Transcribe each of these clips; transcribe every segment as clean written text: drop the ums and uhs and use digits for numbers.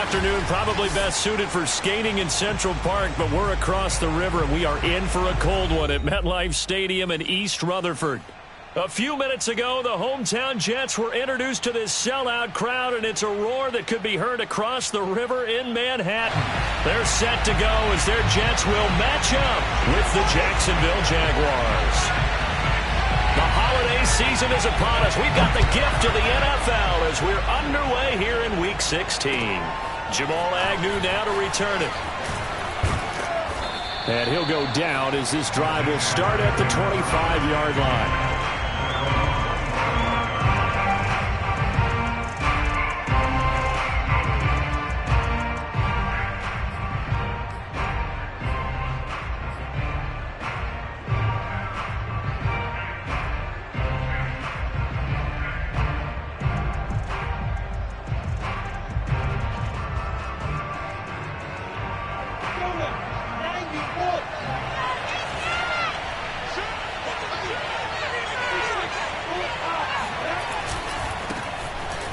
afternoon, probably best suited for skating in Central Park, but we're across the river, and we are in for a cold one at MetLife Stadium in East Rutherford. A few minutes ago, the hometown Jets were introduced to this sellout crowd, and it's a roar that could be heard across the river in Manhattan. They're set to go as their Jets will match up with the Jacksonville Jaguars. The holiday season is upon us. We've got the gift of the NFL as we're underway here in Week 16. Jamal Agnew now to return it. And he'll go down as this drive will start at the 25-yard line.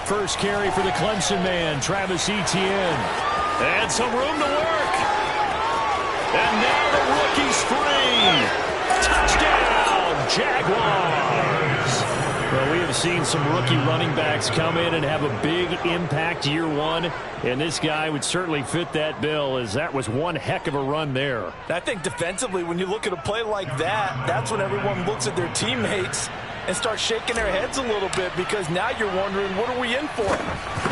First carry for the Clemson man, Travis Etienne. And some room to work. And now the rookie's free. Touchdown, Jaguars. Well, we have seen some rookie running backs come in and have a big impact year one. And this guy would certainly fit that bill, as that was one heck of a run there. I think defensively, when you look at a play like that, that's when everyone looks at their teammates and start shaking their heads a little bit, because now you're wondering, what are we in for?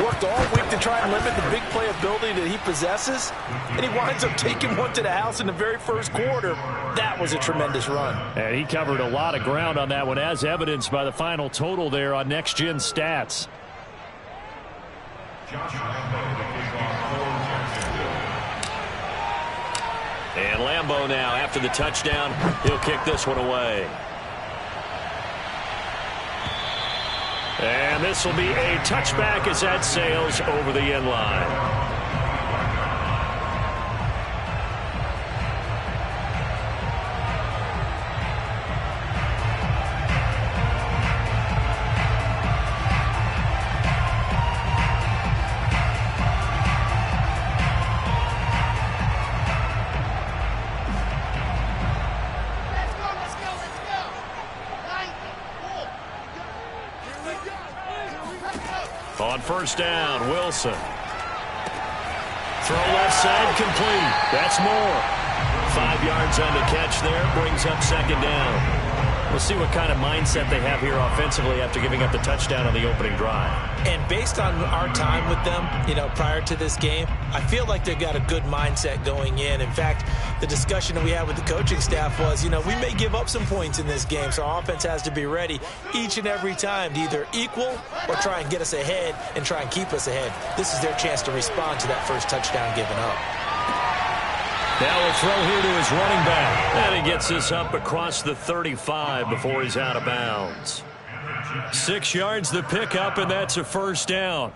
Worked all week to try and limit the big play ability that he possesses, and he winds up taking one to the house in the very first quarter. That was a tremendous run. And he covered a lot of ground on that one, as evidenced by the final total there on Next Gen Stats. And Lambeau now, after the touchdown, he'll kick this one away. And this will be a touchback as that sails over the end line. On first down, Wilson. Throw left side, complete. That's more. 5 yards on the catch there, brings up second down. We'll see what kind of mindset they have here offensively after giving up the touchdown on the opening drive. And based on our time with them, prior to this game, I feel like they've got a good mindset going in. In fact, the discussion that we had with the coaching staff was, we may give up some points in this game, so our offense has to be ready each and every time to either equal or try and get us ahead and try and keep us ahead. This is their chance to respond to that first touchdown given up. Now we'll throw here to his running back. And he gets this up across the 35 before he's out of bounds. 6 yards the pickup, and that's a first down.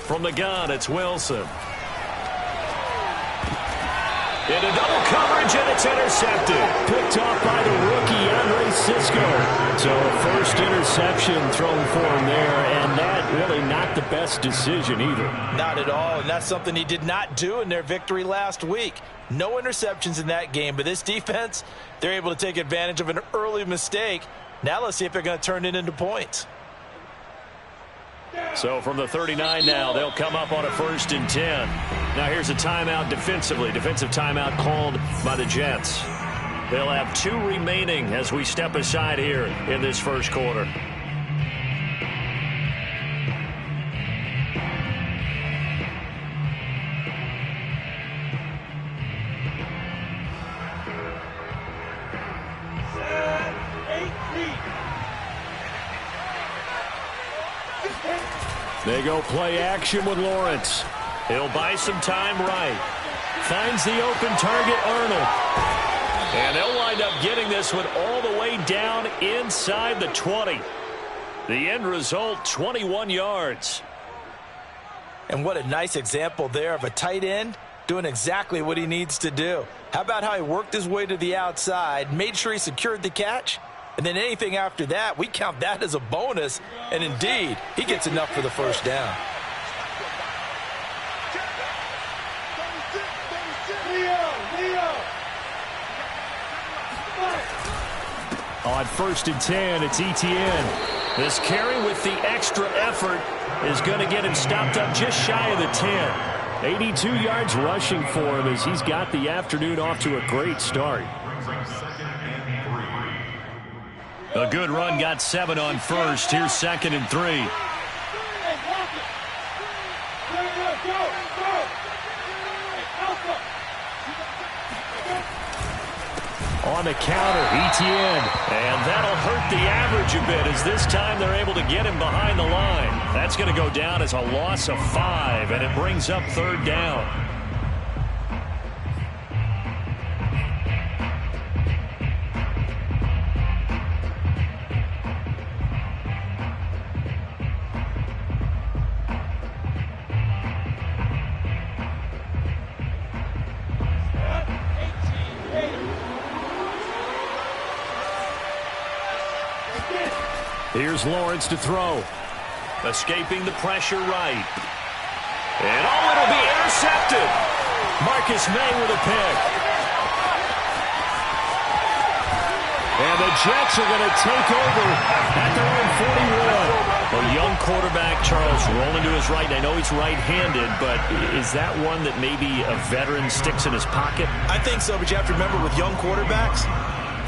From the gun, it's Wilson. Into double coverage, and it's intercepted. Picked off by the rookie, Andre Cisco. So first interception thrown for him there, and that really not the best decision either. Not at all, and that's something he did not do in their victory last week. No interceptions in that game, but this defense, they're able to take advantage of an early mistake. Now let's see if they're going to turn it into points. So from the 39 now, they'll come up on a 1st and 10. Now here's a timeout defensively. Defensive timeout called by the Jets. They'll have 2 remaining as we step aside here in this first quarter. They go play action with Lawrence. He'll buy some time right. Finds the open target, Arnold. And they'll wind up getting this one all the way down inside the 20. The end result, 21 yards. And what a nice example there of a tight end doing exactly what he needs to do. How about how he worked his way to the outside, made sure he secured the catch, and then anything after that, we count that as a bonus. And indeed, he gets enough for the first down. On 1st and 10, it's Etienne. This carry with the extra effort is going to get him stopped up just shy of the 10. 82 yards rushing for him as he's got the afternoon off to a great start. A good run, got 7 on 1st. Here's 2nd and 3. On the counter, Etienne. And that'll hurt the average a bit as this time they're able to get him behind the line. That's going to go down as a loss of 5, and it brings up 3rd down. Here's Lawrence to throw. Escaping the pressure right. And it'll be intercepted. Marcus May with a pick. And the Jets are going to take over at their own 41. A young quarterback, Charles, rolling to his right. I know he's right-handed, but is that one that maybe a veteran sticks in his pocket? I think so, but you have to remember with young quarterbacks,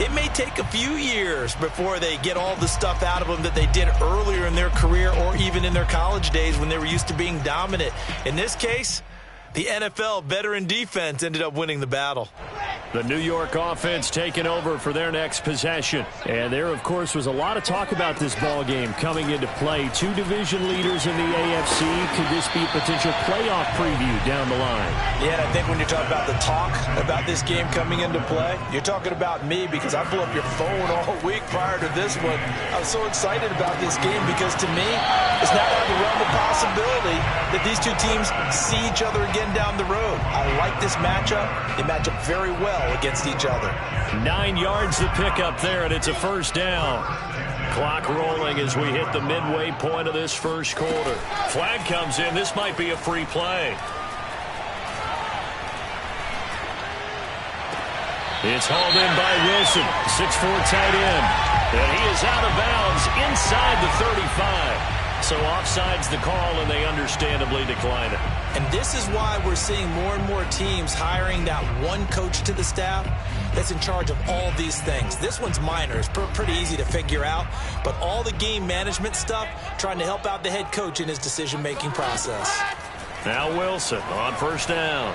it may take a few years before they get all the stuff out of them that they did earlier in their career or even in their college days when they were used to being dominant. In this case, the NFL veteran defense ended up winning the battle. The New York offense taking over for their next possession. And there, of course, was a lot of talk about this ball game coming into play. 2 division leaders in the AFC. Could this be a potential playoff preview down the line? Yeah, and I think when you're talking about the talk about this game coming into play, you're talking about me because I blew up your phone all week prior to this one. I was so excited about this game because to me, it's not out of the realm of possibility that these two teams see each other again down the road. I like this matchup. They match up very well against each other. 9 yards to pick up there, and it's a 1st down. Clock rolling as we hit the midway point of this 1st quarter. Flag comes in. This might be a free play. It's hauled in by Wilson, 6'4" tight end. And he is out of bounds inside the 35. So offside's the call, and they understandably decline it. And this is why we're seeing more and more teams hiring that one coach to the staff that's in charge of all these things. This one's minor. It's pretty easy to figure out. But all the game management stuff, trying to help out the head coach in his decision-making process. Now Wilson on 1st down.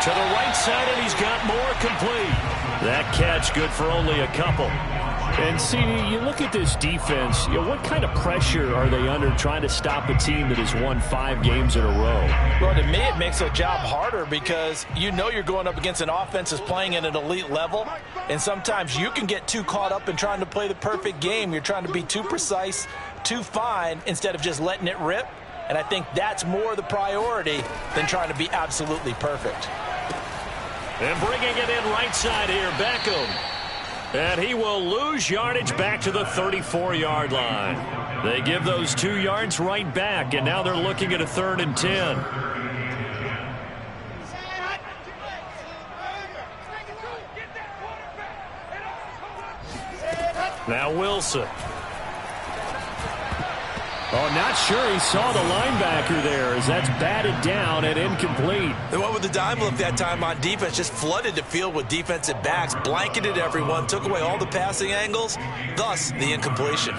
To the right side, and he's got more complete. That catch good for only a couple. And see, you look at this defense, what kind of pressure are they under trying to stop a team that has won 5 games in a row? Well, to me, it makes their job harder because you know you're going up against an offense that's playing at an elite level, and sometimes you can get too caught up in trying to play the perfect game. You're trying to be too precise, too fine, instead of just letting it rip. And I think that's more the priority than trying to be absolutely perfect. And bringing it in right side here, Beckham. And he will lose yardage back to the 34-yard line. They give those 2 yards right back, and now they're looking at a 3rd and 10. Now Wilson. Oh, not sure he saw the linebacker there as that's batted down and incomplete. The one with the dime look that time on defense just flooded the field with defensive backs, blanketed everyone, took away all the passing angles, thus the incompletion.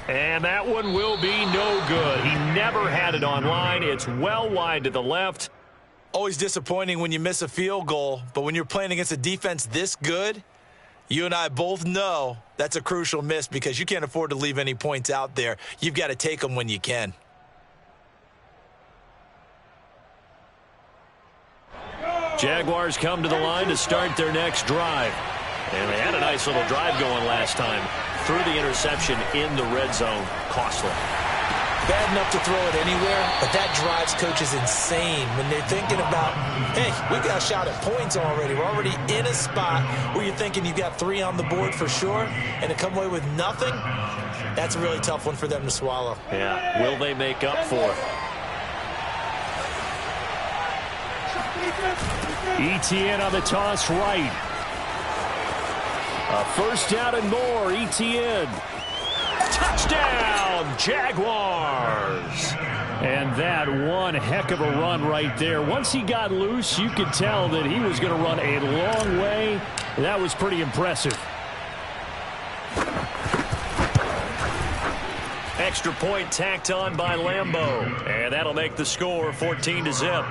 And that one will be no good. He never had it on line. It's well wide to the left. Always disappointing when you miss a field goal, but when you're playing against a defense this good, You and I both know that's a crucial miss because you can't afford to leave any points out there. You've got to take them when you can. Jaguars come to the line to start their next drive. And they had a nice little drive going last time. Threw the interception in the red zone. Costly. Bad enough to throw it anywhere, but that drives coaches insane when they're thinking about, hey, we've got a shot at points already. We're already in a spot where you're thinking you've got 3 on the board for sure, and to come away with nothing, that's a really tough one for them to swallow. Yeah, will they make up for it? Etienne on the toss right. A first down and more, Etienne. Touchdown, Jaguars. And that one heck of a run right there. Once he got loose, you could tell that he was going to run a long way. That was pretty impressive. Extra point tacked on by Lambeau. And that'll make the score 14-0.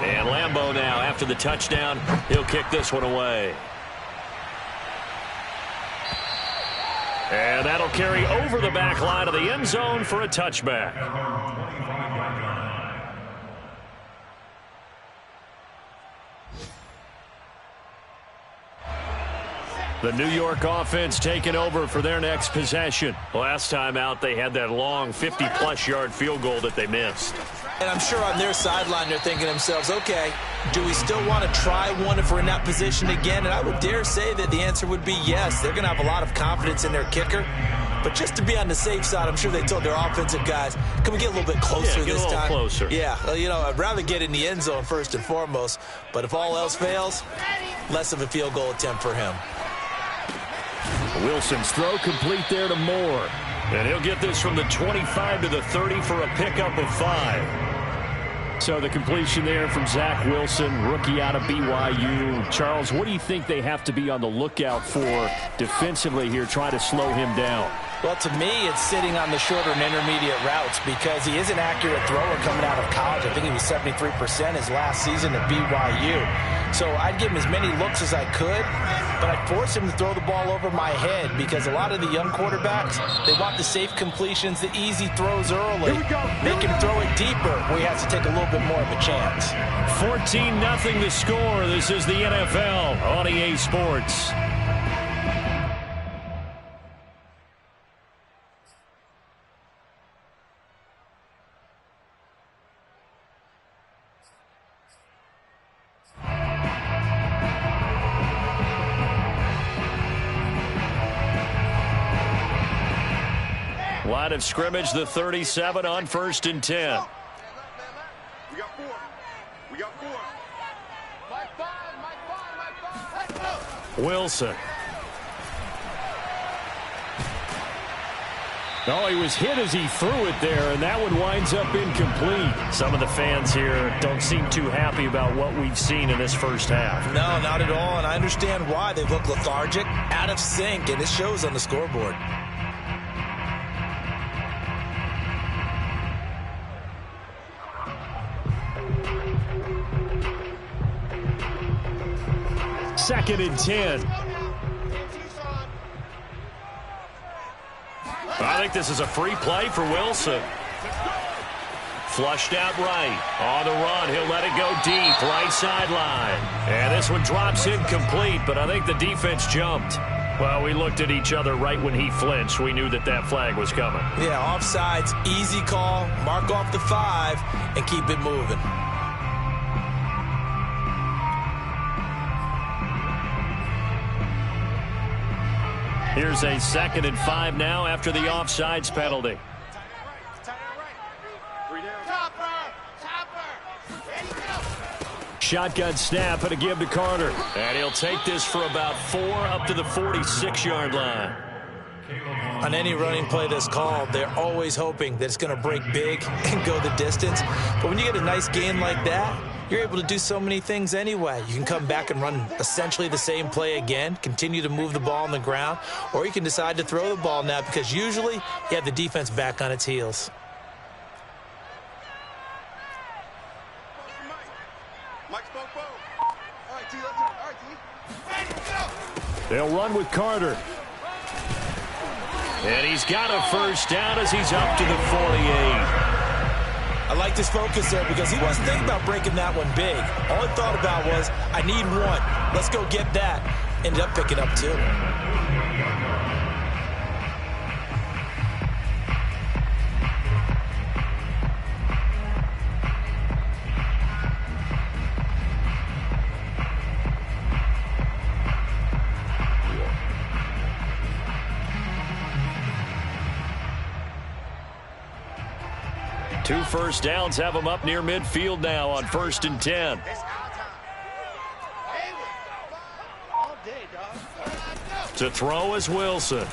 And Lambeau now, after the touchdown, he'll kick this one away. And that'll carry over the back line of the end zone for a touchback. The New York offense taking over for their next possession. Last time out, they had that long 50-plus yard field goal that they missed. And I'm sure on their sideline they're thinking to themselves, okay, do we still want to try one if we're in that position again? And I would dare say that the answer would be yes. They're going to have a lot of confidence in their kicker. But just to be on the safe side, I'm sure they told their offensive guys, can we get a little bit closer this time? Get a little closer. Yeah, well, you know, I'd rather get in the end zone first and foremost. But if all else fails, less of a field goal attempt for him. Wilson's throw complete there to Moore. And he'll get this from the 25 to the 30 for a pickup of 5. So the completion there from Zach Wilson, rookie out of BYU. Charles, what do you think they have to be on the lookout for defensively here, trying to slow him down? Well, to me, it's sitting on the shorter and intermediate routes because he is an accurate thrower coming out of college. I think he was 73% his last season at BYU. So I'd give him as many looks as I could, but I'd force him to throw the ball over my head because a lot of the young quarterbacks, they want the safe completions, the easy throws early. Make him throw it deeper where he has to take a little bit more of a chance. 14-0 the score. This is the NFL on EA Sports. Line of scrimmage, the 37 on 1st and 10. We got 4. We got 4. Wilson. Oh, he was hit as he threw it there, and that one winds up incomplete. Some of the fans here don't seem too happy about what we've seen in this first half. No, not at all, and I understand why. They look lethargic, out of sync, and it shows on the scoreboard. Second and 10. I think this is a free play for Wilson. Flushed out right. On the run, he'll let it go deep, right sideline. And this one drops incomplete, but I think the defense jumped. Well, we looked at each other right when he flinched. We knew that that flag was coming. Yeah, offsides, easy call. Mark off the 5 and keep it moving. Here's a 2nd and 5 now after the offsides penalty. Shotgun snap and a give to Carter. And he'll take this for about 4 up to the 46-yard line. On any running play that's called, they're always hoping that it's going to break big and go the distance. But when you get a nice gain like that, you're able to do so many things anyway. You can come back and run essentially the same play again, continue to move the ball on the ground, or you can decide to throw the ball now because usually you have the defense back on its heels. They'll run with Carter. And he's got a first down as he's up to the 48. I like this focus there because he wasn't thinking about breaking that one big. All he thought about was, I need one. Let's go get that. Ended up picking up 2. Two first downs have him up near midfield now on 1st and 10. To throw is Wilson.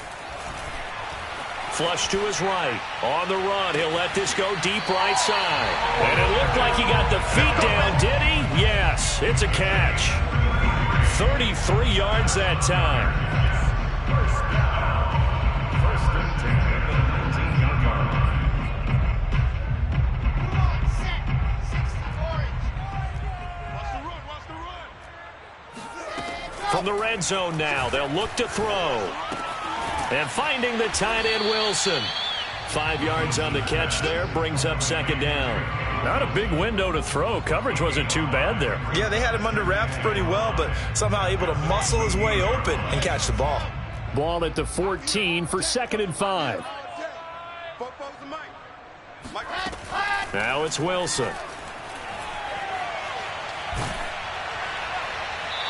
Flush to his right. On the run, he'll let this go deep right side. And it looked like he got the feet down, did he? Yes, it's a catch. 33 yards that time. From the red zone now, they'll look to throw. And finding the tight end, Wilson. 5 yards on the catch there, brings up 2nd down. Not a big window to throw. Coverage wasn't too bad there. Yeah, they had him under wraps pretty well, but somehow able to muscle his way open and catch the ball. Ball at the 14 for 2nd and 5. Now it's Wilson.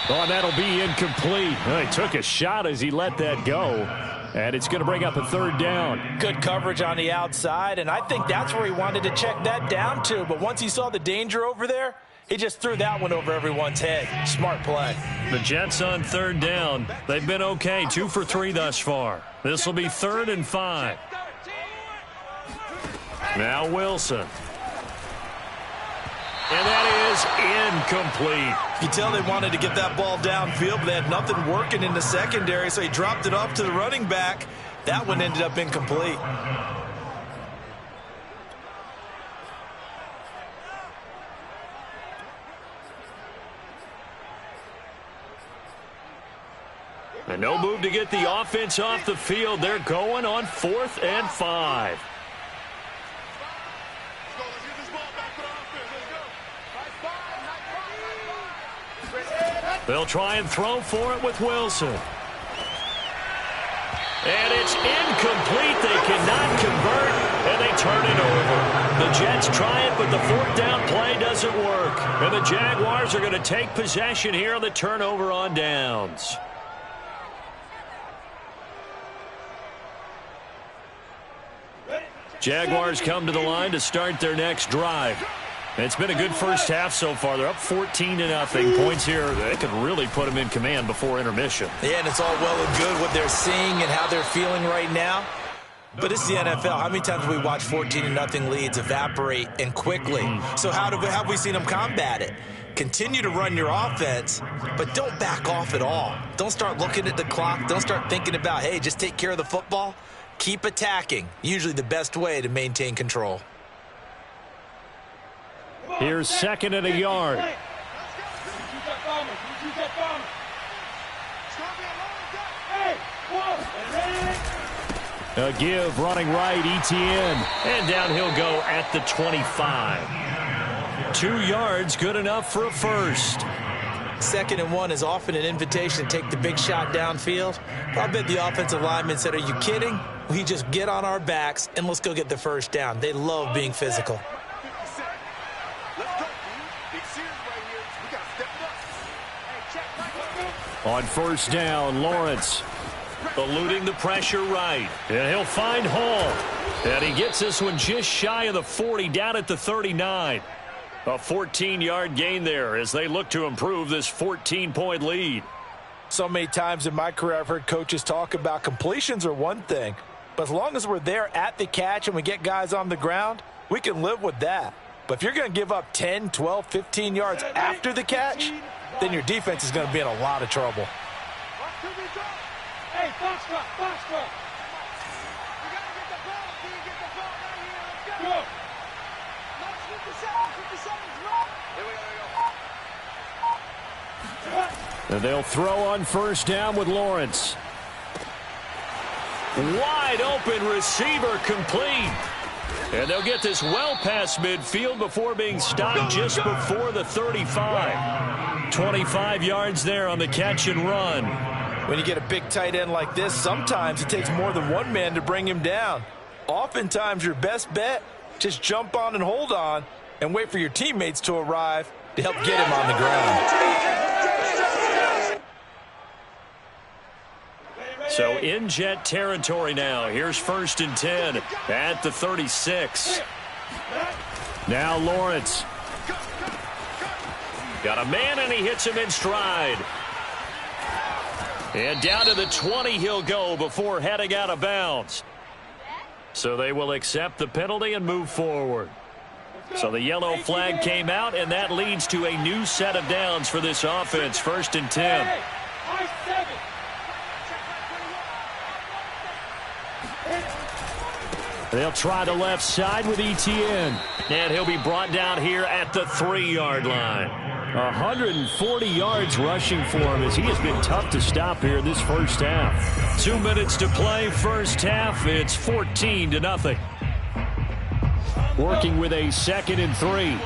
Oh, that'll be incomplete. Well, he took a shot as he let that go. And it's going to bring up a 3rd down. Good coverage on the outside, and I think that's where he wanted to check that down to. But once he saw the danger over there, he just threw that one over everyone's head. Smart play. The Jets on 3rd down. They've been okay, 2 for 3 thus far. This will be 3rd and 5. Now Wilson. And that is incomplete. You tell they wanted to get that ball downfield, but they had nothing working in the secondary, so he dropped it off to the running back. That one ended up incomplete. And no move to get the offense off the field. They're going on 4th and 5. They'll try and throw for it with Wilson. And it's incomplete. They cannot convert, and they turn it over. The Jets try it, but the 4th down play doesn't work. And the Jaguars are going to take possession here on the turnover on downs. Jaguars come to the line to start their next drive. It's been a good first half so far. They're up 14-0. Points here, they could really put them in command before intermission. Yeah, and it's all well and good what they're seeing and how they're feeling right now. But it's the NFL. How many times have we watched 14-0 leads evaporate and quickly? So how have we seen them combat it? Continue to run your offense, but don't back off at all. Don't start looking at the clock. Don't start thinking about, hey, just take care of the football. Keep attacking. Usually the best way to maintain control. Here's 2nd and a yard. A give running right, ETN. And down he'll go at the 25. 2 yards, good enough for a first. 2nd and 1 is often an invitation to take the big shot downfield. I bet the offensive lineman said, are you kidding? We just get on our backs and let's go get the first down. They love being physical. On 1st down, Lawrence eluding the pressure right. And he'll find Hall. And he gets this one just shy of the 40, down at the 39. A 14-yard gain there as they look to improve this 14-point lead. So many times in my career I've heard coaches talk about completions are one thing. But as long as we're there at the catch and we get guys on the ground, we can live with that. But if you're going to give up 10, 12, 15 yards after the catch, then your defense is going to be in a lot of trouble. Hey, box truck, box truck. Go. And they'll throw on first down with Lawrence. Wide open receiver complete. And they'll get this well past midfield before being stopped just before the 35. 25 yards there on the catch and run. When you get a big tight end like this, sometimes it takes more than one man to bring him down. Oftentimes your best bet, just jump on and hold on and wait for your teammates to arrive to help get him on the ground. So in Jet territory now. Here's 1st and 10 at the 36. Now Lawrence. Got a man and he hits him in stride. And down to the 20 he'll go before heading out of bounds. So they will accept the penalty and move forward. So the yellow flag came out, and that leads to a new set of downs for this offense. 1st and 10. They'll try the left side with Etienne. And he'll be brought down here at the 3-yard line. 140 yards rushing for him as he has been tough to stop here this first half. 2 minutes to play first half. It's 14-0. Working with a 2nd and 3.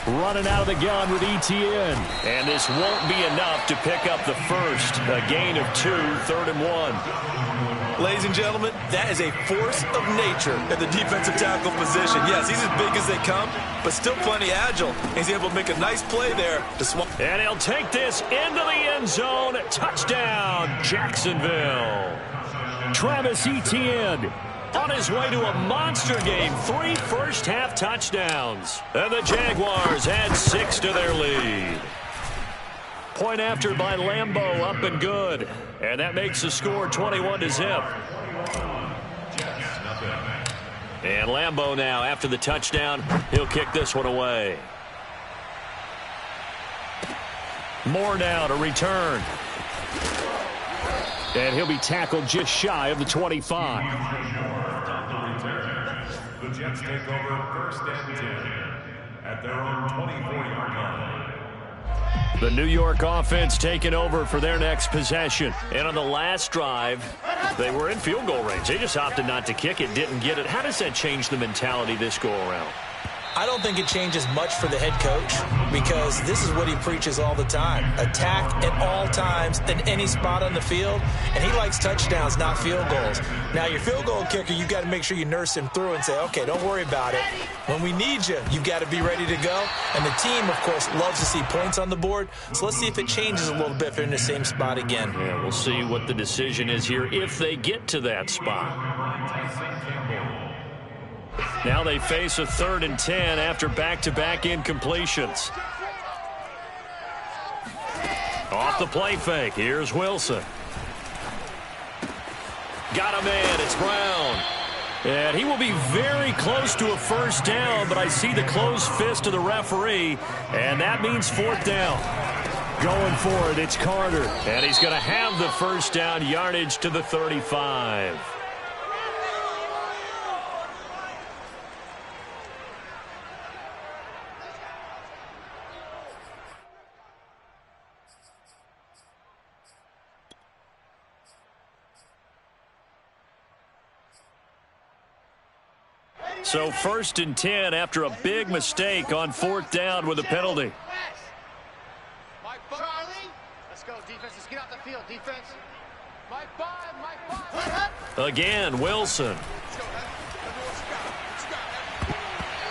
Running out of the gun with Etienne. And this won't be enough to pick up the first. A gain of 2, 3rd and 1. Ladies and gentlemen, that is a force of nature at the defensive tackle position. Yes, he's as big as they come, but still plenty agile. He's able to make a nice play there to swap. And he'll take this into the end zone. Touchdown, Jacksonville. Travis Etienne on his way to a monster game. 3 first-half touchdowns. And the Jaguars add 6 to their lead. Point after by Lambeau, up and good. And that makes the score 21-0. And Lambeau now, after the touchdown, he'll kick this one away. Moore now to return. And he'll be tackled just shy of the 25. The Jets take over 1st and 10 at their own 24-yard line. The New York offense taking over for their next possession. And on the last drive, they were in field goal range. They just opted not to kick it, didn't get it. How does that change the mentality this go around? I don't think it changes much for the head coach because this is what he preaches all the time. Attack at all times in any spot on the field, and he likes touchdowns, not field goals. Now, your field goal kicker, you've got to make sure you nurse him through and say, okay, don't worry about it. When we need you, you've got to be ready to go. And the team, of course, loves to see points on the board. So let's see if it changes a little bit if they're in the same spot again. Yeah, we'll see what the decision is here if they get to that spot. Now they face a 3rd and 10 after back-to-back incompletions. Off the play fake. Here's Wilson. Got a man. It's Brown. And he will be very close to a first down, but I see the closed fist of the referee, and that means 4th down. Going for it, it's Carter. And he's going to have the first down, yardage to the 35. So 1st and 10 after a big mistake on 4th down with a penalty. Charlie, let's go, defense. Let's get out the field, defense. Mike 5. Again, Wilson.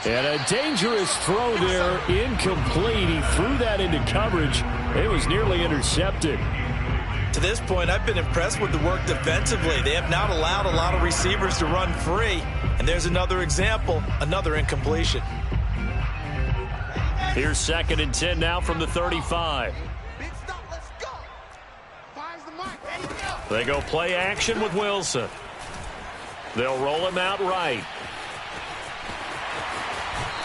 And a dangerous throw there, incomplete. He threw that into coverage. It was nearly intercepted. To this point, I've been impressed with the work defensively. They have not allowed a lot of receivers to run free. And there's another example, another incompletion. Here's 2nd and 10 now from the 35. Big stop, let's go. Finds the mark, ready to go. They go play action with Wilson. They'll roll him out right.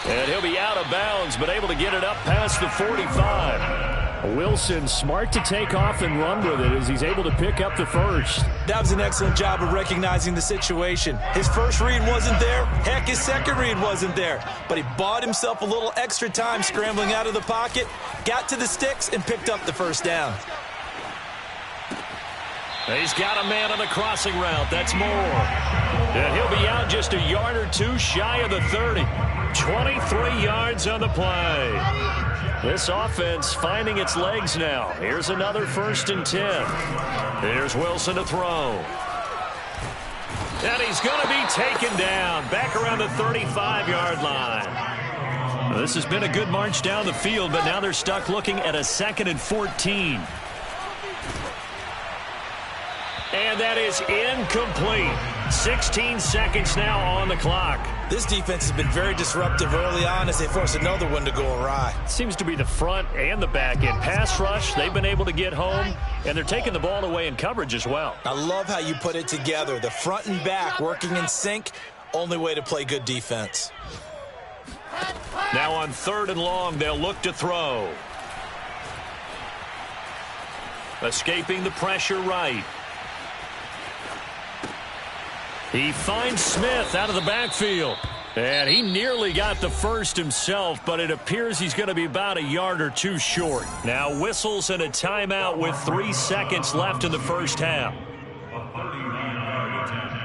And he'll be out of bounds, but able to get it up past the 45. Wilson smart to take off and run with it as he's able to pick up the first. That was an excellent job of recognizing the situation. His first read wasn't there. Heck, his second read wasn't there. But he bought himself a little extra time scrambling out of the pocket, got to the sticks, and picked up the first down. He's got a man on the crossing route. That's Moore. And he'll be out just a yard or two shy of the 30. 23 yards on the play. This offense finding its legs now. Here's another 1st and 10. Here's Wilson to throw. And he's going to be taken down back around the 35-yard line. This has been a good march down the field, but now they're stuck looking at a 2nd and 14. And that is incomplete. 16 seconds now on the clock. This defense has been very disruptive early on as they force another one to go awry. Seems to be the front and the back end. Pass rush, they've been able to get home, and they're taking the ball away in coverage as well. I love how you put it together. The front and back working in sync, only way to play good defense. Now on 3rd and long, they'll look to throw. Escaping the pressure right. He finds Smith out of the backfield. And he nearly got the first himself, but it appears he's going to be about a yard or two short. Now whistles and a timeout with 3 seconds left in the first half. A 39-yard attempt.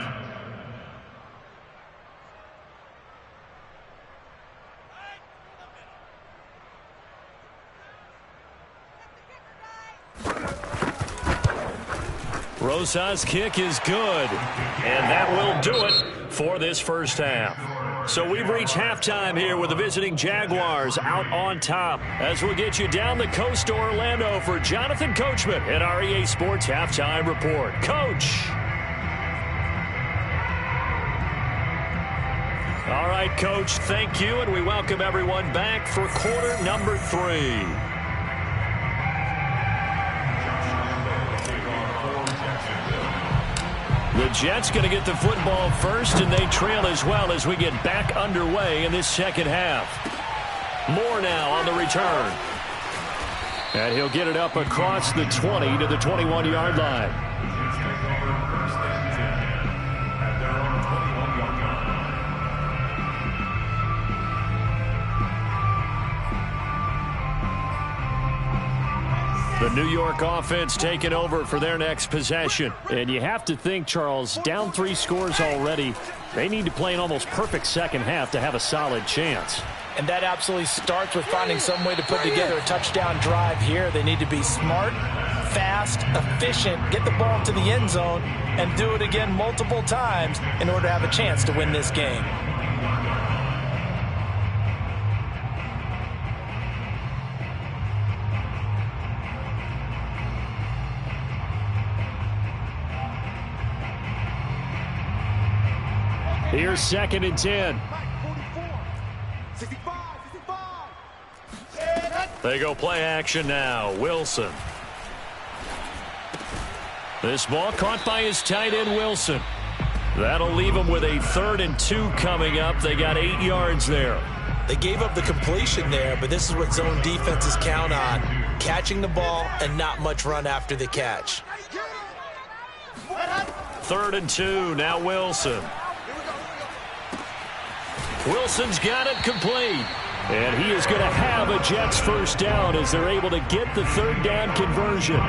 Rosa's kick is good, and that will do it for this first half. So we've reached halftime here with the visiting Jaguars out on top. As we'll get you down the coast to Orlando for Jonathan Coachman at our EA Sports Halftime Report. Coach. All right, Coach, thank you, and we welcome everyone back for quarter number 3. The Jets going to get the football first, and they trail as well as we get back underway in this second half. Moore now on the return. And he'll get it up across the 20 to the 21-yard line. The New York offense taking over for their next possession. And you have to think, Charles, down 3 scores already. They need to play an almost perfect second half to have a solid chance. And that absolutely starts with finding some way to put together a touchdown drive here. They need to be smart, fast, efficient, get the ball to the end zone, and do it again multiple times in order to have a chance to win this game. Here's 2nd and 10. 65. They go play action now. Wilson. This ball caught by his tight end, Wilson. That'll leave him with a 3rd and 2 coming up. They got 8 yards there. They gave up the completion there, but this is what zone defenses count on. Catching the ball and not much run after the catch. 3rd and 2. Now Wilson. Wilson's got it complete. And he is going to have a Jets first down as they're able to get the 3rd down conversion.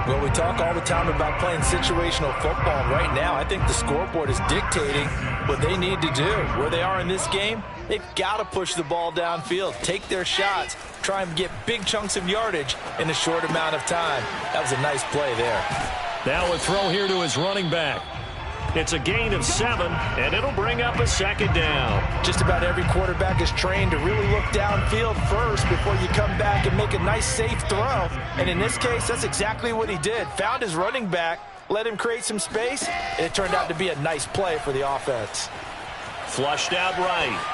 Well, we talk all the time about playing situational football. Right now, I think the scoreboard is dictating what they need to do. Where they are in this game, they've got to push the ball downfield, take their shots, try and get big chunks of yardage in a short amount of time. That was a nice play there. Now a throw here to his running back. It's a gain of 7, and it'll bring up a 2nd down. Just about every quarterback is trained to really look downfield first before you come back and make a nice, safe throw. And in this case, that's exactly what he did. Found his running back, let him create some space, and it turned out to be a nice play for the offense. Flushed out right.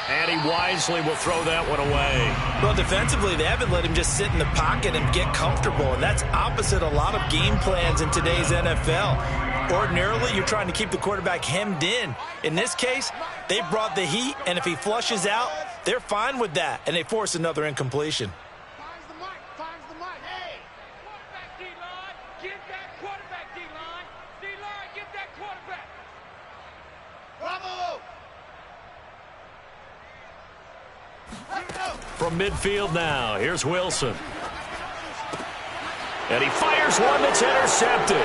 And he wisely will throw that one away. Well, defensively, they haven't let him just sit in the pocket and get comfortable, and that's opposite a lot of game plans in today's NFL. Ordinarily, you're trying to keep the quarterback hemmed in. In this case, they brought the heat, and if he flushes out, they're fine with that, and they force another incompletion. Get that quarterback, D-line. D-line, get that quarterback. Bravo! From midfield now, here's Wilson. And he fires one that's intercepted.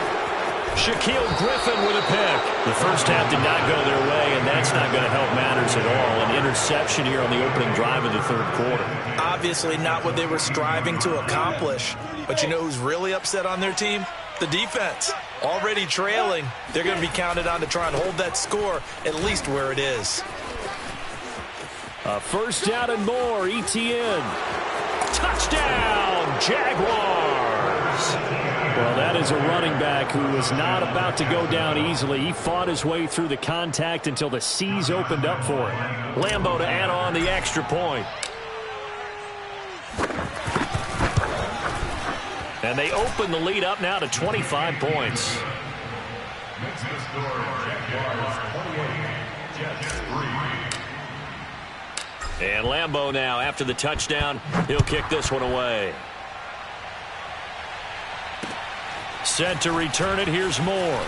Shaquille Griffin with a pick. The first half did not go their way, and that's not going to help matters at all. An interception here on the opening drive of the third quarter. Obviously not what they were striving to accomplish. But you know who's really upset on their team? The defense. Already trailing. They're going to be counted on to try and hold that score at least where it is. A first down and more. ETN. Touchdown, Jaguars. Well, that is a running back who was not about to go down easily. He fought his way through the contact until the seas opened up for him. Lambeau to add on the extra point. And they open the lead up now to 25 points. Makes the score Jaguars 28, Jets 3. And Lambeau now, after the touchdown, he'll kick this one away. Set to return it. Here's Moore.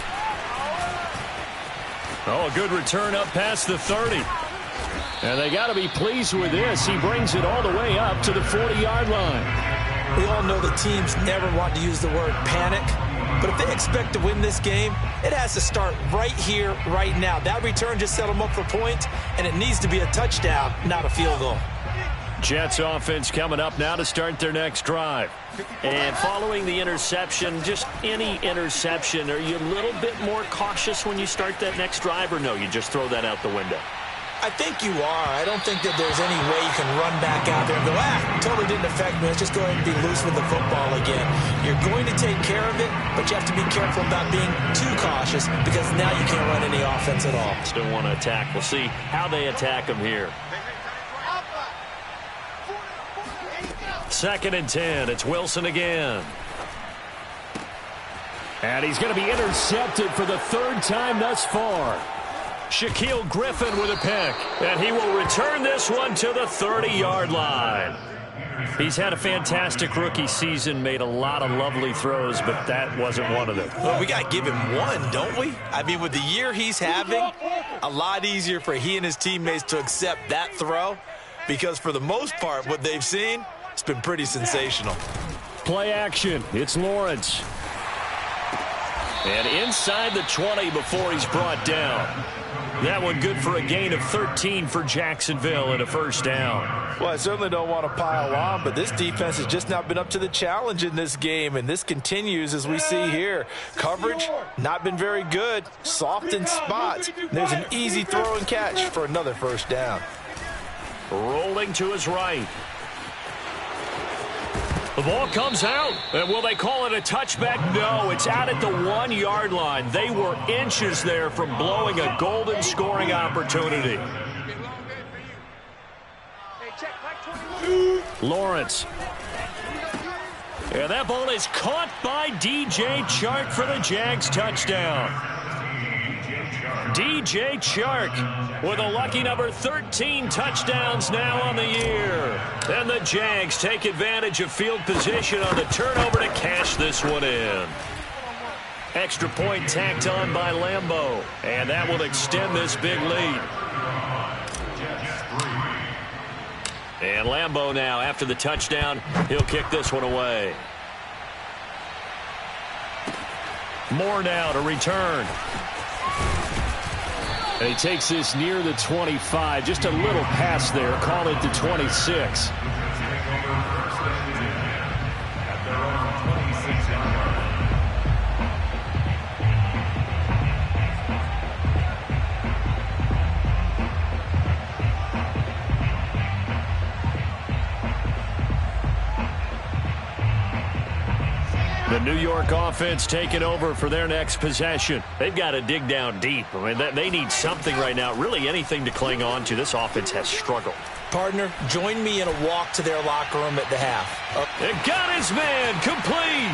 Oh, a good return up past the 30. And they got to be pleased with this. He brings it all the way up to the 40-yard line. We all know the teams never want to use the word panic. But if they expect to win this game, it has to start right here, right now. That return just set them up for points, and it needs to be a touchdown, not a field goal. Jets offense coming up now to start their next drive. And following the interception, just any interception, are you a little bit more cautious when you start that next drive, or no, you just throw that out the window? I think you are. I don't think that there's any way you can run back out there and go, totally didn't affect me. Let's just go ahead and be loose with the football again. You're going to take care of it, but you have to be careful about being too cautious because now you can't run any offense at all. Still want to attack. We'll see how they attack them here. 2nd and 10. It's Wilson again. And he's going to be intercepted for the third time thus far. Shaquille Griffin with a pick. And he will return this one to the 30-yard line. He's had a fantastic rookie season, made a lot of lovely throws, but that wasn't one of them. Well, we got to give him one, don't we? I mean, with the year he's having, a lot easier for he and his teammates to accept that throw because for the most part, what they've seen, it's been pretty sensational. Play action. It's Lawrence. And inside the 20 before he's brought down. That one good for a gain of 13 for Jacksonville and a first down. Well, I certainly don't want to pile on, but this defense has just not been up to the challenge in this game, and this continues as we see here. Coverage, not been very good. Soft in spots. There's an easy throw and catch for another first down. Rolling to his right. The ball comes out, and will they call it a touchback? No, it's out at the 1-yard line. They were inches there from blowing a golden scoring opportunity. Lawrence. And that ball is caught by DJ Chark for the Jags touchdown. DJ Chark with a lucky number 13 touchdowns now on the year. And the Jags take advantage of field position on the turnover to cash this one in. Extra point tacked on by Lambeau. And that will extend this big lead. And Lambeau now, after the touchdown, he'll kick this one away. Moore now to return. And he takes this near the 25. Just a little pass there. Call it the 26. The New York offense taking over for their next possession. They've got to dig down deep. I mean, they need something right now, really anything to cling on to. This offense has struggled. Partner, join me in a walk to their locker room at the half. It got his man complete.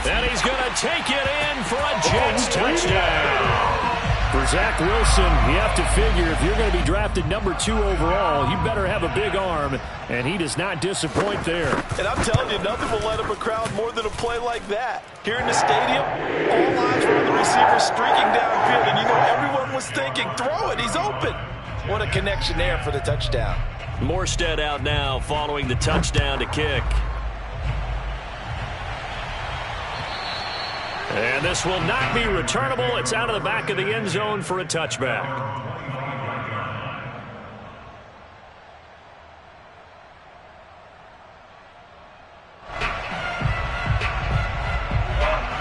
And he's going to take it in for a Jets touchdown. For Zach Wilson, you have to figure if you're going to be drafted number 2 overall, you better have a big arm, and he does not disappoint there. And I'm telling you, nothing will let up a crowd more than a play like that. Here in the stadium, all eyes were on the receiver streaking downfield, and you know everyone was thinking, throw it, he's open. What a connection there for the touchdown. Morstead out now following the touchdown to kick. And this will not be returnable. It's out of the back of the end zone for a touchback.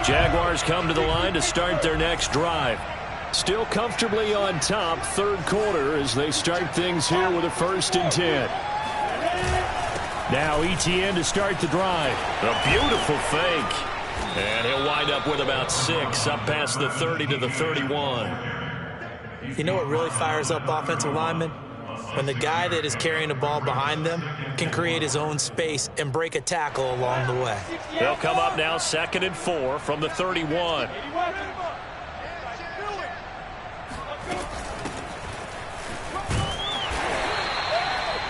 Jaguars come to the line to start their next drive. Still comfortably on top, third quarter, as they start things here with a 1st and 10. Now Etienne to start the drive. A beautiful fake. And he'll wind up with about 6, up past the 30 to the 31. You know what really fires up offensive linemen? When the guy that is carrying the ball behind them can create his own space and break a tackle along the way. They'll come up now 2nd and 4 from the 31.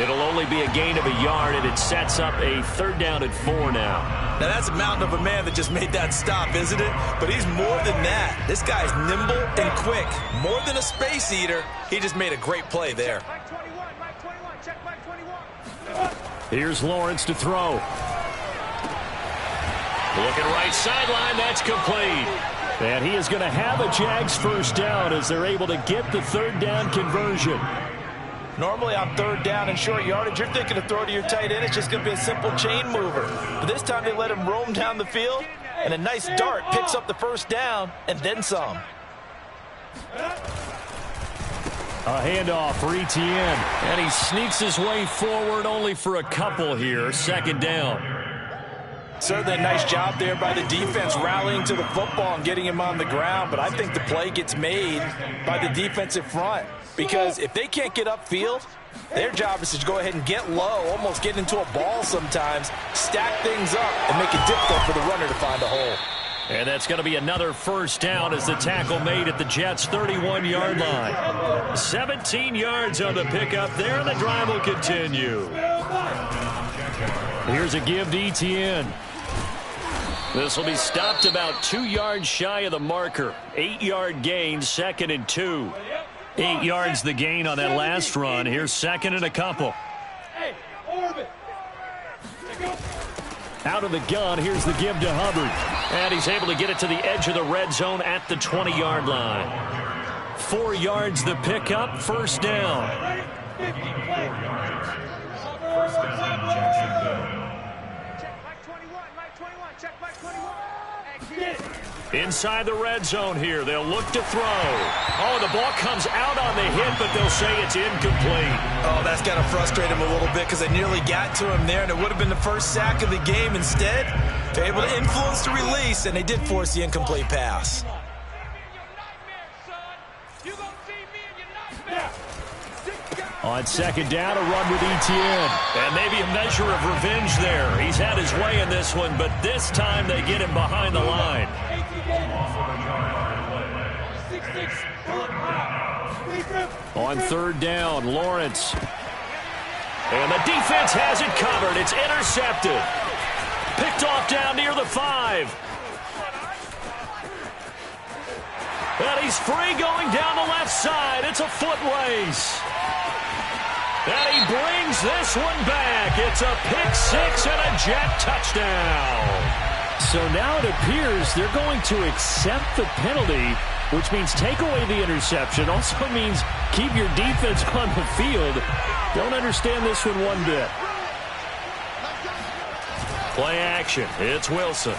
It'll only be a gain of a yard, and it sets up a 3rd down and 4 now. Now, that's a mountain of a man that just made that stop, isn't it? But he's more than that. This guy's nimble and quick. More than a space eater, he just made a great play there. Here's Lawrence to throw. Looking right sideline, that's complete. And he is going to have a Jags 1st down as they're able to get the 3rd down conversion. Normally on 3rd down and short yardage, you're thinking to throw to your tight end. It's just going to be a simple chain mover. But this time they let him roam down the field, and a nice dart picks up the 1st down and then some. A handoff for Etienne. And he sneaks his way forward only for a couple here. 2nd down. Certainly a nice job there by the defense rallying to the football and getting him on the ground. But I think the play gets made by the defensive front. Because if they can't get upfield, their job is to go ahead and get low, almost get into a ball sometimes, stack things up, and make it difficult for the runner to find a hole. And that's going to be another 1st down as the tackle made at the Jets' 31-yard line. 17 yards on the pickup there, and the drive will continue. Here's a give to Etienne. This will be stopped about 2 yards shy of the marker. 8-yard gain, 2nd and 2. 8 yards the gain on that last run. Here's 2nd and a couple. Out of the gun, here's the give to Hubbard. And he's able to get it to the edge of the red zone at the 20-yard line. 4 yards the pickup, 1st down. Inside the red zone here. They'll look to throw. Oh, the ball comes out on the hit, but they'll say it's incomplete. Oh, that's got to frustrate him a little bit because they nearly got to him there, and it would have been the 1st sack of the game. Instead, they're able to influence the release, and they did force the incomplete pass. On 2nd down, a run with Etienne. And maybe a measure of revenge there. He's had his way in this one, but this time they get him behind the line. On 3rd down, Lawrence. And the defense has it covered. It's intercepted. Picked off down near the 5. And he's free going down the left side. It's a foot race. And he brings this one back. It's a pick 6 and a Jet touchdown. So now it appears they're going to accept the penalty, which means take away the interception. Also means keep your defense on the field. Don't understand this one bit. Play action. It's Wilson.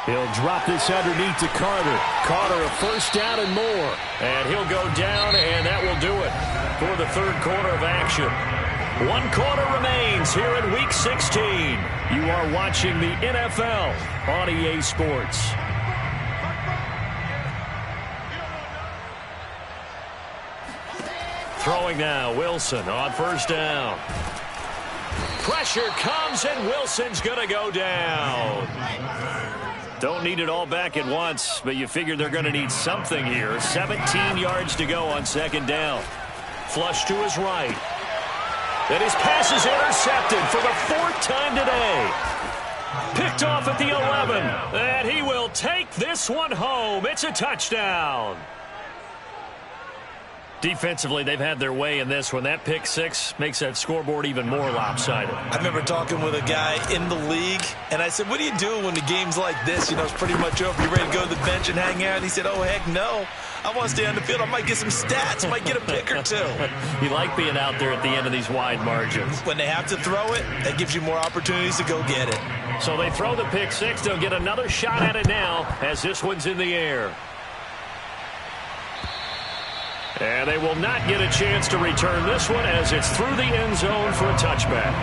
He'll drop this underneath to Carter. Carter a 1st down and more. And he'll go down, and that will do it for the 3rd quarter of action. 1 quarter remains here in Week 16. You are watching the NFL on EA Sports. Throwing now, Wilson on 1st down. Pressure comes, and Wilson's going to go down. Don't need it all back at once, but you figure they're going to need something here. 17 yards to go on second down. Flush to his right. And his pass is intercepted for the 4th time today. Picked off at the 11. And he will take this one home. It's a touchdown. Defensively, they've had their way in this one. That pick six makes that scoreboard even more lopsided. I remember talking with a guy in the league, and I said, what do you do when the game's like this? You know, it's pretty much over. You ready to go to the bench and hang out? And he said, oh, heck no. I want to stay on the field. I might get some stats. I might get a pick or two. You like being out there at the end of these wide margins. When they have to throw it, that gives you more opportunities to go get it. So they throw the pick six. They'll get another shot at it now as this one's in the air. And they will not get a chance to return this one as it's through the end zone for a touchback.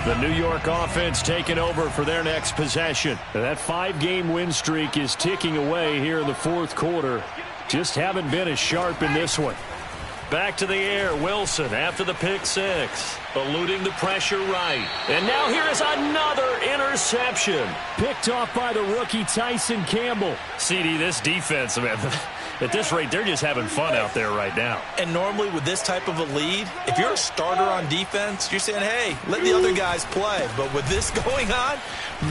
The New York offense taking over for their next possession. That 5-game win streak is ticking away here in the 4th quarter. Just haven't been as sharp in this one. Back to the air, Wilson after the pick six. Eluding the pressure right. And now here is another interception. Picked off by the rookie Tyson Campbell. CD, this defense, man, at this rate, they're just having fun out there right now. And normally with this type of a lead, if you're a starter on defense, you're saying, hey, let the other guys play. But with this going on,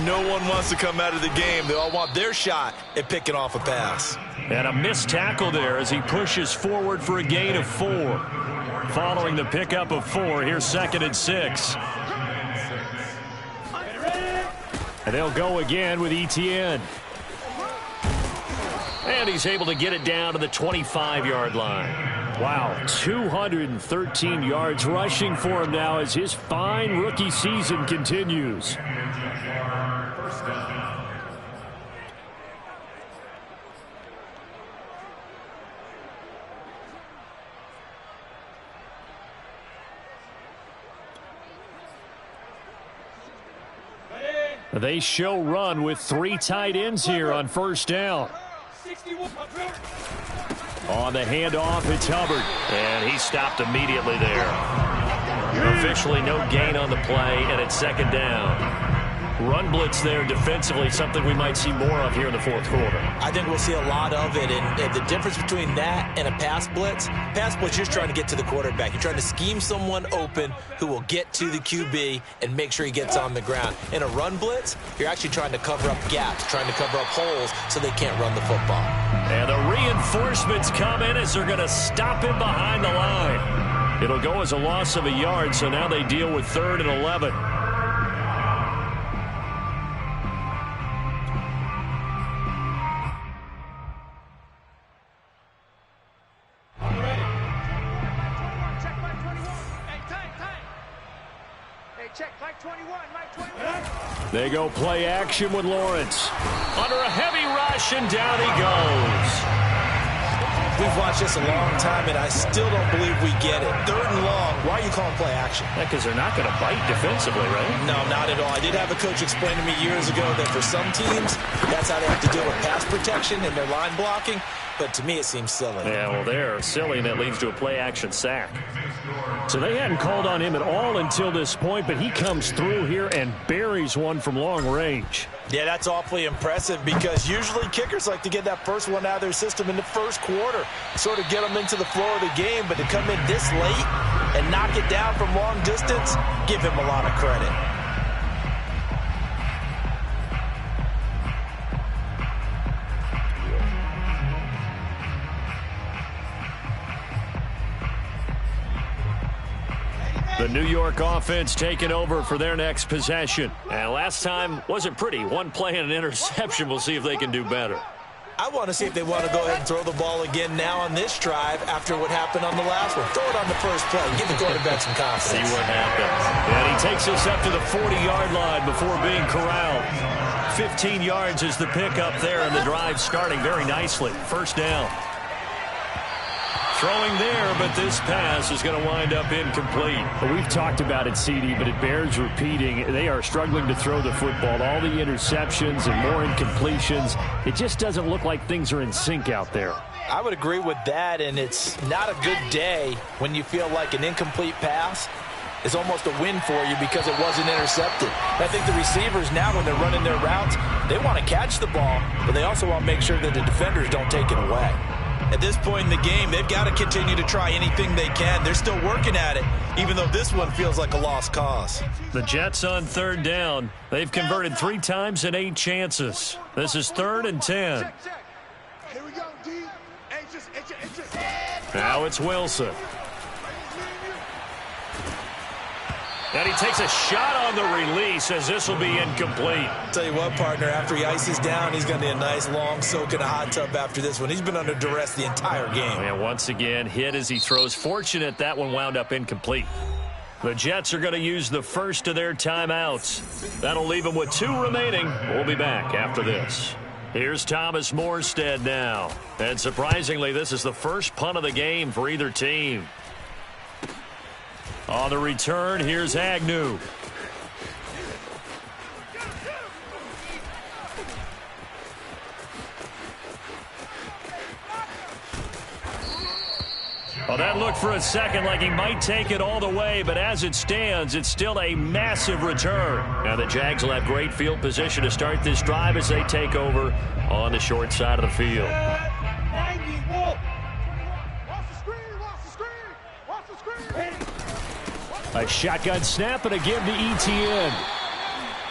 no one wants to come out of the game. They all want their shot at picking off a pass. And a missed tackle there as he pushes forward for a gain of 4. Following the pickup of 4, here's 2nd and 6. And they'll go again with Etienne. And he's able to get it down to the 25-yard line. Wow, 213 yards rushing for him now as his fine rookie season continues. They show run with 3 tight ends here on first down. On the handoff, it's Hubbard. And he stopped immediately there. Officially no gain on the play, and it's 2nd down. Run blitz there defensively, something we might see more of here in the 4th quarter. I think we'll see a lot of it, and the difference between that and a pass blitz, you're just trying to get to the quarterback. You're trying to scheme someone open who will get to the QB and make sure he gets on the ground. In a run blitz, you're actually trying to cover up gaps, trying to cover up holes so they can't run the football. And the reinforcements come in as they're going to stop him behind the line. It'll go as a loss of a yard, so now they deal with 3rd and 11. They go play action with Lawrence. Under a heavy rush, and down he goes. We've watched this a long time, and I still don't believe we get it. 3rd and long. Why are you calling play action? Because they're not going to bite defensively, right? No, not at all. I did have a coach explain to me years ago that for some teams, that's how they have to deal with pass protection and their line blocking. But to me, it seems silly. Yeah, well, they're silly, and that leads to a play-action sack. So they hadn't called on him at all until this point, but he comes through here and buries one from long range. Yeah, that's awfully impressive because usually kickers like to get that first one out of their system in the 1st quarter, sort of get them into the flow of the game, but to come in this late and knock it down from long distance, give him a lot of credit. The New York offense taking over for their next possession. And last time wasn't pretty. One play and an interception. We'll see if they can do better. I want to see if they want to go ahead and throw the ball again now on this drive after what happened on the last one. Throw it on the first play. Give the quarterback some confidence. See what happens. And he takes us up to the 40-yard line before being corralled. 15 yards is the pickup there, and the drive starting very nicely. First down. Throwing there, but this pass is going to wind up incomplete. Well, we've talked about it, CD, but it bears repeating. They are struggling to throw the football. All the interceptions and more incompletions. It just doesn't look like things are in sync out there. I would agree with that, and it's not a good day when you feel like an incomplete pass is almost a win for you because it wasn't intercepted. I think the receivers now, when they're running their routes, they want to catch the ball, but they also want to make sure that the defenders don't take it away. At this point in the game, they've got to continue to try anything they can. They're still working at it, even though this one feels like a lost cause. The Jets on third down. They've converted 3 times in 8 chances. This is 3rd and 10. Here we go, D. Now it's Wilson. And he takes a shot on the release as this will be incomplete. Tell you what, partner, after he ices down, he's going to need a nice long soak in a hot tub after this one. He's been under duress the entire game. And once again, hit as he throws. Fortunate that one wound up incomplete. The Jets are going to use the first of their timeouts. That'll leave them with 2 remaining. We'll be back after this. Here's Thomas Morstead now. And surprisingly, this is the first punt of the game for either team. On the return, here's Agnew. Well, that looked for a second like he might take it all the way, but as it stands, it's still a massive return. Now the Jags will have great field position to start this drive as they take over on the short side of the field. A shotgun snap and a give to Etienne.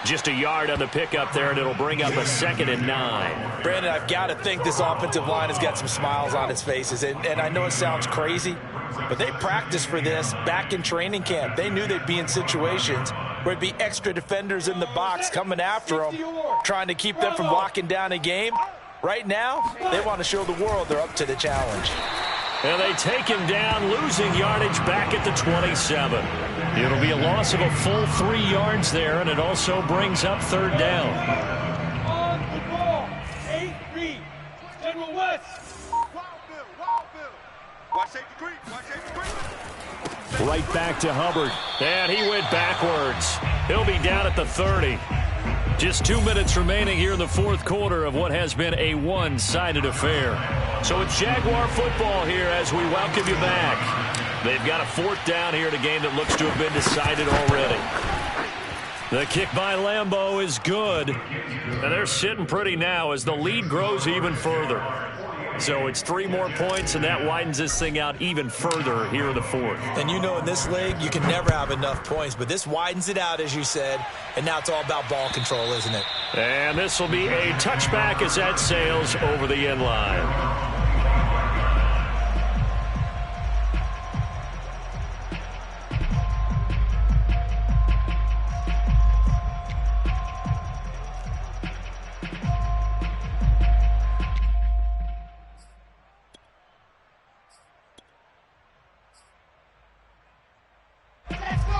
Just a yard on the pickup there, and it'll bring up a 2nd and 9. Brandon, I've got to think this offensive line has got some smiles on its faces. And I know it sounds crazy, but they practiced for this back in training camp. They knew they'd be in situations where it'd be extra defenders in the box coming after them, trying to keep them from locking down a game. Right now, they want to show the world they're up to the challenge. And they take him down, losing yardage back at the 27. It'll be a loss of a full 3 yards there, and it also brings up 3rd down. On the ball, 8-3, General West. Wild Bill. Watch safety creep. Right back to Hubbard. And he went backwards. He'll be down at the 30. Just 2 minutes remaining here in the 4th quarter of what has been a one-sided affair. So it's Jaguar football here as we welcome you back. They've got a 4th down here in a game that looks to have been decided already. The kick by Lambeau is good. And they're sitting pretty now as the lead grows even further. So it's 3 more points, and that widens this thing out even further here in the 4th. And you know in this league, you can never have enough points, but this widens it out, as you said, and now it's all about ball control, isn't it? And this will be a touchback as that sails over the end line.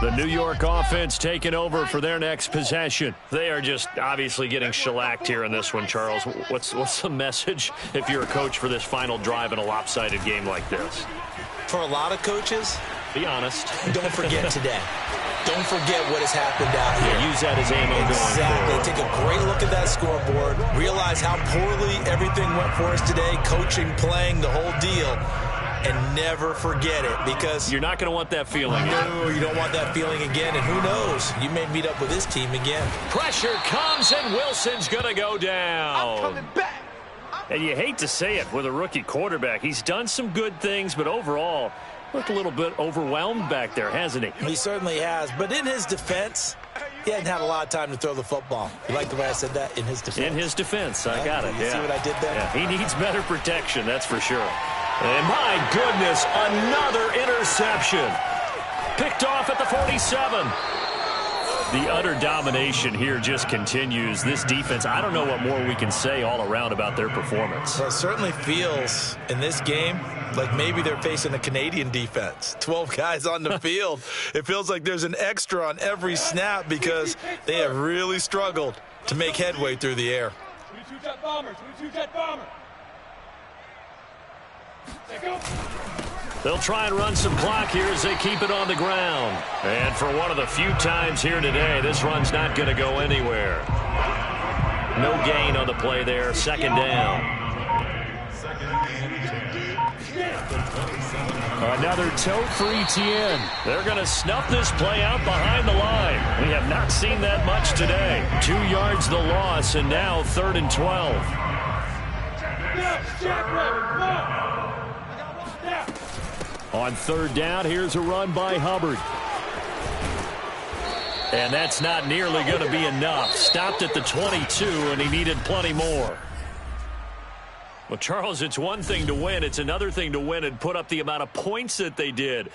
The New York offense taking over for their next possession. They are just obviously getting shellacked here in this one, Charles. What's the message if you're a coach for this final drive in a lopsided game like this? For a lot of coaches, be honest. Don't forget today. Don't forget what has happened out here. Yeah, use that as ammo going forward. Take a great look at that scoreboard. Realize how poorly everything went for us today. Coaching, playing, the whole deal. And never forget it, because you're not going to want that feeling. No, you don't want that feeling again. And who knows? You may meet up with this team again. Pressure comes, and Wilson's going to go down. I'm coming back. And you hate to say it with a rookie quarterback. He's done some good things, but overall, looked a little bit overwhelmed back there, hasn't he? He certainly has. But in his defense, he hadn't had a lot of time to throw the football. You like the way I said that? In his defense. In his defense. I got it. You see what I did there? Yeah, he needs better protection, that's for sure. And my goodness, another interception. Picked off at the 47. The utter domination here just continues. This defense, I don't know what more we can say all around about their performance. Well, it certainly feels in this game like maybe they're facing a Canadian defense. 12 guys on the field. It feels like there's an extra on every snap because they have really struggled to make headway through the air. 22 jet bomber, 22 jet bomber. They'll try and run some clock here as they keep it on the ground. And for one of the few times here today, this run's not going to go anywhere. No gain on the play there. 2nd down. 2nd and 10. Another toe for Etienne. They're going to snuff this play out behind the line. We have not seen that much today. 2 yards the loss, and now 3rd and 12. On 3rd down, here's a run by Hubbard. And that's not nearly going to be enough. Stopped at the 22, and he needed plenty more. Well, Charles, it's one thing to win. It's another thing to win and put up the amount of points that they did.